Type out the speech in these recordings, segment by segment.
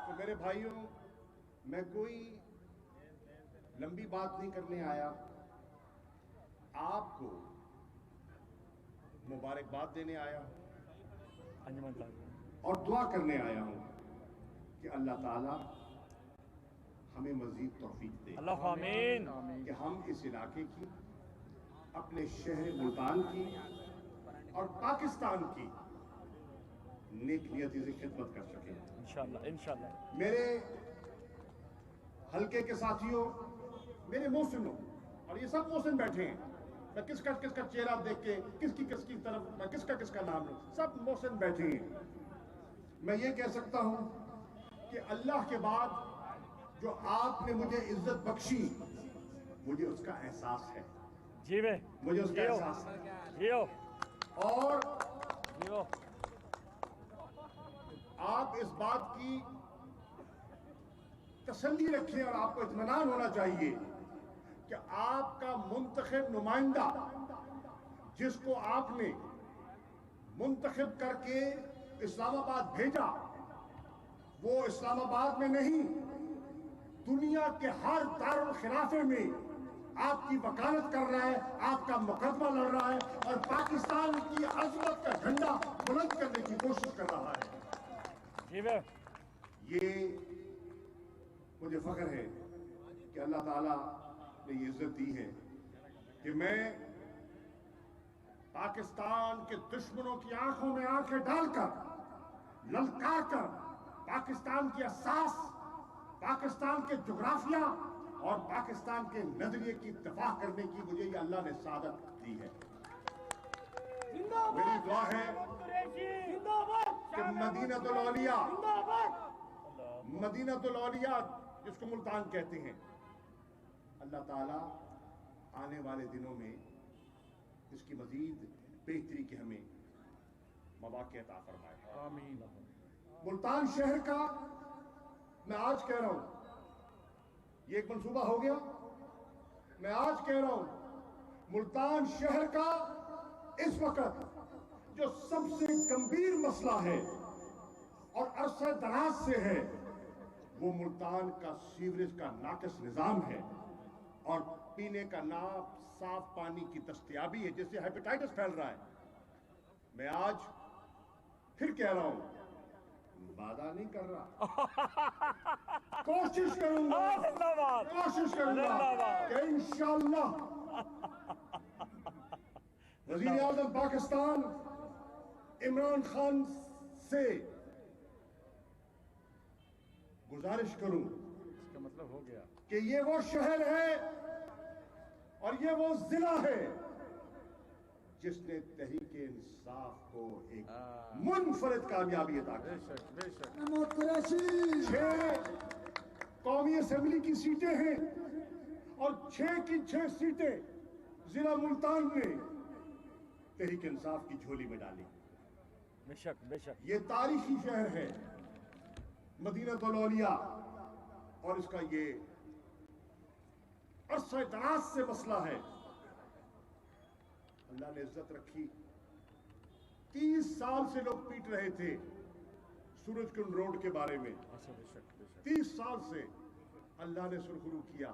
تو میرے بھائیوں، میں کوئی لمبی بات نہیں کرنے آیا، آپ کو مبارکباد دینے آیا ہوں اور دعا کرنے آیا ہوں کہ اللہ تعالیٰ ہمیں مزید توفیق دے، اللہ آمین، کہ ہم اس علاقے کی، اپنے شہر ملتان کی اور پاکستان کی نیک نیتی سے خدمت کر سکیں۔ انشاءاللہ انشاءاللہ۔ میرے حلقے کے ساتھیوں، میرے محسنوں، اور یہ سب محسن بیٹھے ہیں، میں کس کا چہرہ دیکھ کے کس کی طرف میں کس کا نام لوں، سب محسن بیٹھے ہیں۔ میں یہ کہہ سکتا ہوں کہ اللہ کے بعد جو آپ نے مجھے عزت بخشی، مجھے اس کا احساس ہے، جیوے مجھے اس کا احساس ہے، جیو اور جیو۔ آپ اس بات کی تسلی رکھیں اور آپ کو اطمینان ہونا چاہیے کہ آپ کا منتخب نمائندہ، جس کو آپ نے منتخب کر کے اسلام آباد بھیجا، وہ اسلام آباد میں نہیں، دنیا کے ہر دارالخلافے میں آپ کی وکالت کر رہا ہے، آپ کا مقدمہ لڑ رہا ہے اور پاکستان کی عظمت کا جھنڈا بلند کرنے کی کوشش کر رہا ہے۔ یہ مجھے فخر ہے کہ اللہ تعالیٰ نے یہ عزت دی ہے کہ میں پاکستان کے دشمنوں کی آنکھوں میں آنکھیں ڈال کر، للکار کر، پاکستان کی اساس، پاکستان کے جغرافیہ اور پاکستان کے نظریے کی دفاع کرنے کی مجھے یہ اللہ نے سعادت دی ہے۔ میری دعا ہے کہ مدینۃ الاولیاء، مدینۃ الاولیاء جس کو ملتان کہتے ہیں، اللہ تعالیٰ آنے والے دنوں میں اس کی مزید بہتری کے ہمیں مواقع عطا فرمائے۔ آمین۔ ملتان شہر کا میں آج کہہ رہا ہوں، یہ ایک منصوبہ ہو گیا، میں آج کہہ رہا ہوں ملتان شہر کا اس وقت جو سب سے گمبھیر مسئلہ ہے اور عرصہ دراز سے ہے، وہ ملتان کا سیوریج کا ناقص نظام ہے اور پینے کا صاف پانی کی دستیابی ہے، جس سے ہیپیٹائٹس پھیل رہا ہے۔ میں آج پھر کہہ رہا ہوں، وعدہ نہیں کر رہا، کوشش کروں گا کہ انشاءاللہ وزیر اعظم پاکستان عمران خان سے گزارش کروں، اس کا مطلب ہو گیا کہ یہ وہ شہر ہے اور یہ وہ ضلع ہے جس نے تحریک انصاف کو ایک منفرد کامیابی عطا کی۔ بے شک بے شک۔ 6 قومی اسمبلی کی سیٹیں ہیں اور 6 کی 6 سیٹیں ضلع ملتان نے تحریک انصاف کی جھولی میں ڈالی۔ بے شک بے شک۔ یہ تاریخی شہر ہے مدینۃ الاولیاء، اور اس کا یہ عرصہ دراز سے مسئلہ ہے۔ اللہ نے عزت رکھی، 30 سال سے لوگ پیٹ رہے تھے سورج کنڈ روڈ کے بارے میں، 30 سال سے اللہ نے سرخرو کیا،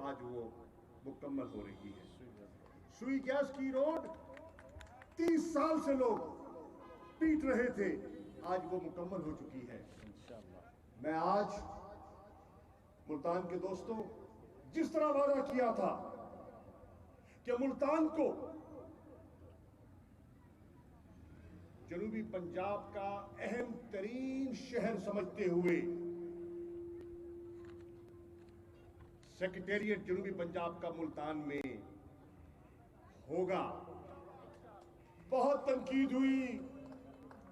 آج وہ مکمل ہو رہی ہے۔ سوئی گیس کی روڈ 30 سال سے لوگ پیٹ رہے تھے، آج وہ مکمل ہو چکی ہے۔ میں آج ملتان کے دوستوں، جس طرح وعدہ کیا تھا کہ ملتان کو جنوبی پنجاب کا اہم ترین شہر سمجھتے ہوئے سیکریٹریٹ جنوبی پنجاب کا ملتان میں ہوگا، بہت تنقید ہوئی،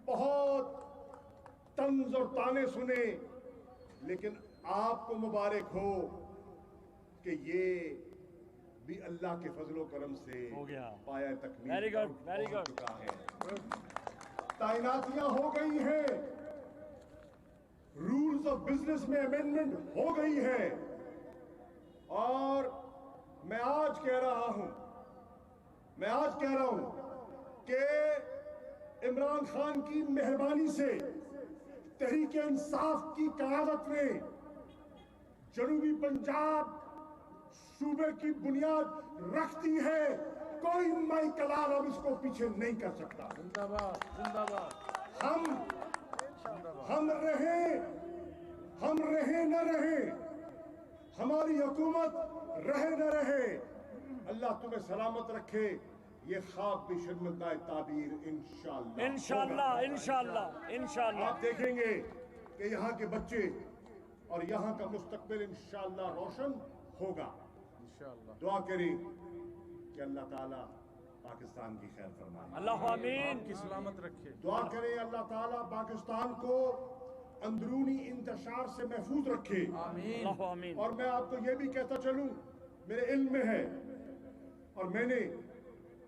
بہت طنز اور طعنے سنے، لیکن آپ کو مبارک ہو کہ یہ بھی اللہ کے فضل و کرم سے ہو گیا، پایہ تکمیل ویری گڈ ویری پہنچ گڈ۔ چکا ہے۔ تعیناتیاں ہو گئی ہیں، رولز آف بزنس میں امینڈمنٹ ہو گئی ہے، اور میں آج کہہ رہا ہوں کہ عمران خان کی مہربانی سے تحریک انصاف کی قیادت میں جنوبی پنجاب صوبے کی بنیاد رکھتی ہے. کوئی مائی کلال اب اس کو پیچھے نہیں کر سکتا. زندہ باد زندہ باد. ہم رہیں نہ رہیں, ہماری حکومت رہے نہ رہے, اللہ تمہیں سلامت رکھے. یہ خواب بھی شرمندہ تعبیر انشاءاللہ انشاءاللہ انشاءاللہ انشاءاللہ. آپ دیکھیں گے کہ یہاں کے بچے اور یہاں کا مستقبل انشاءاللہ روشن ہوگا. انشاءاللہ. دعا کریں کہ اللہ تعالیٰ پاکستان کی خیر فرمائے. اللہ آمین. کی سلامت رکھے. دعا کریں اللہ تعالیٰ پاکستان کو اندرونی انتشار سے محفوظ رکھے. آمین. اللہ آمین. اور میں آپ کو یہ بھی کہتا چلوں, میرے علم میں ہے اور میں نے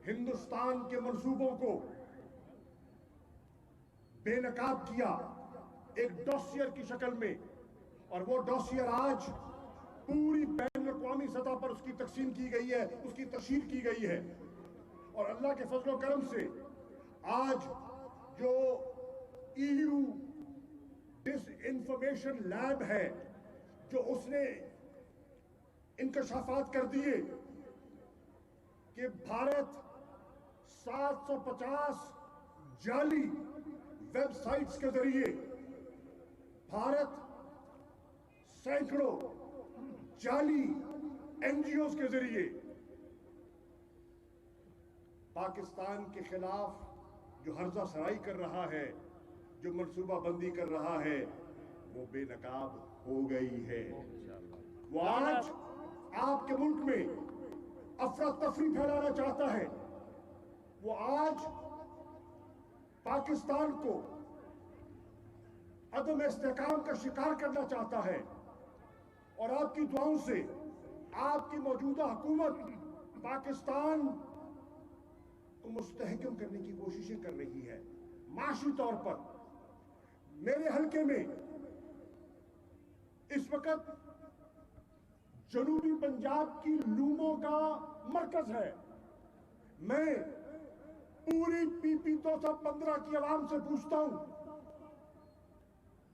ہندوستان کے منصوبوں کو بے نقاب کیا ایک ڈوسیئر کی شکل میں, اور وہ ڈوسیئر آج پوری بین الاقوامی سطح پر اس کی تقسیم کی گئی ہے, اس کی تشہیر کی گئی ہے. اور اللہ کے فضل و کرم سے آج جو EU ڈس انفارمیشن لیب ہے, جو اس نے انکشافات کر دیے کہ بھارت 750 جعلی ویب سائٹس کے ذریعے, بھارت سینکڑوں جعلی NGOs کے ذریعے پاکستان کے خلاف جو ہرزہ سرائی کر رہا ہے, جو منصوبہ بندی کر رہا ہے, وہ بے نقاب ہو گئی ہے. وہ آج آپ کے ملک میں افراتفری پھیلانا چاہتا ہے. وہ آج پاکستان کو عدم استحکام کا شکار کرنا چاہتا ہے. اور آپ کی دعاؤں سے آپ کی موجودہ حکومت پاکستان کو مستحکم کرنے کی کوششیں کر رہی ہے. معاشی طور پر میرے حلقے میں اس وقت جنوبی پنجاب کی لوموں کا مرکز ہے. میں پوری PP 215 کی عوام سے پوچھتا ہوں,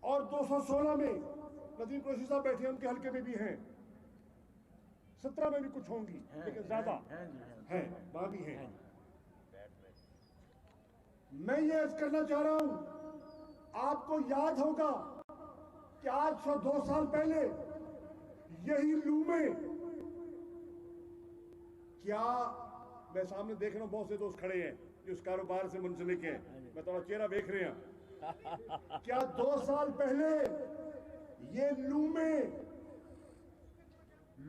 اور 216 میں ندیم قریشی صاحب بیٹھے ہیں, ان کے حلقے میں بھی ہیں, 17 میں بھی کچھ ہوں گی لیکن زیادہ ہیں, وہاں بھی ہیں. میں یہ عرض کرنا چاہ رہا ہوں, آپ کو یاد ہوگا کہ آج سے 2 سال پہلے یہی لومیں, کیا میں سامنے دیکھ رہا ہوں بہت سے دوست کھڑے ہیں جو اس کاروبار سے منسلک ہیں, میں تھوڑا چہرہ دیکھ رہے ہیں, کیا 2 سال پہلے یہ لومیں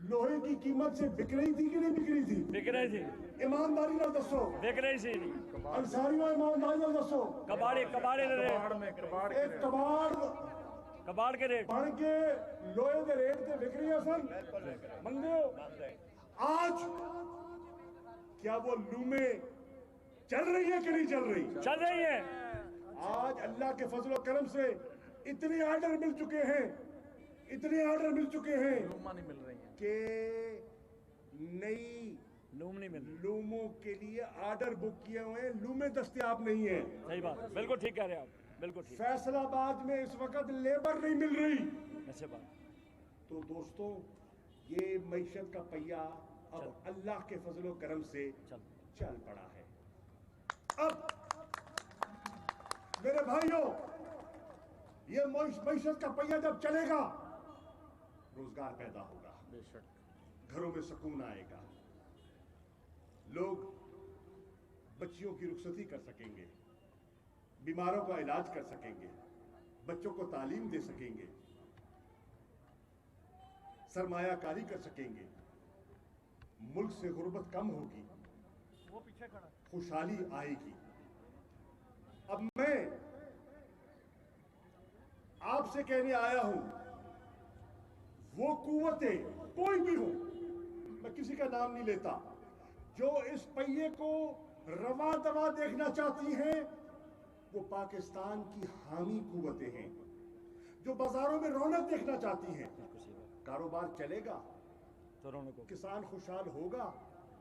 لوہے کی قیمت سے بک رہی تھی کہ نہیں بک رہی تھی؟ بک رہی تھی. ایمانداری نہ دسو. بک رہی تھی. انصاریوں ایمانداری نہ دسو. کباڑی کباڑ ایک کباڑ کے ریٹ بڑھ کے لوہے کے ریٹ سے بک رہی ہے سن منگے ہو. آج کیا وہ لومیں چل رہی ہے کہ نہیں چل رہی؟ چل رہی ہے. آج اللہ کے فضل و کرم سے اتنے آرڈر مل چکے ہیں, اتنے آرڈر مل چکے ہیں نہیں مل رہی ہیں کہ نئی لوم نہیں مل. لوموں کے لیے آرڈر بک کیے ہوئے ہیں, لومیں دستیاب نہیں ہیں. صحیح بات, بالکل ٹھیک کہہ رہے ہیں آپ, بالکل ٹھیک. فیصل آباد میں اس وقت لیبر نہیں مل رہی. ایسے بات. تو دوستوں, یہ معیشت کا پہیہ اب اللہ کے فضل و کرم سے چل پڑا ہے. اب میرے بھائیوں, یہ معیشت کا پہیہ جب چلے گا, روزگار پیدا ہوگا, بے شک. گھروں میں سکون آئے گا, لوگ بچیوں کی رخصتی کر سکیں گے, بیماروں کا علاج کر سکیں گے, بچوں کو تعلیم دے سکیں گے, سرمایہ کاری کر سکیں گے, ملک سے غربت کم ہوگی, خوشحالی آئے گی. اب میں آپ سے کہنے آیا ہوں, وہ قوتیں کوئی بھی ہو, میں کسی کا نام نہیں لیتا, جو اس پہیے کو رواں دواں دیکھنا چاہتی ہیں, وہ پاکستان کی حامی قوتیں ہیں. جو بازاروں میں رونق دیکھنا چاہتی ہیں, کاروبار چلے گا, تو رونق کو کسان خوشحال ہوگا,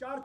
4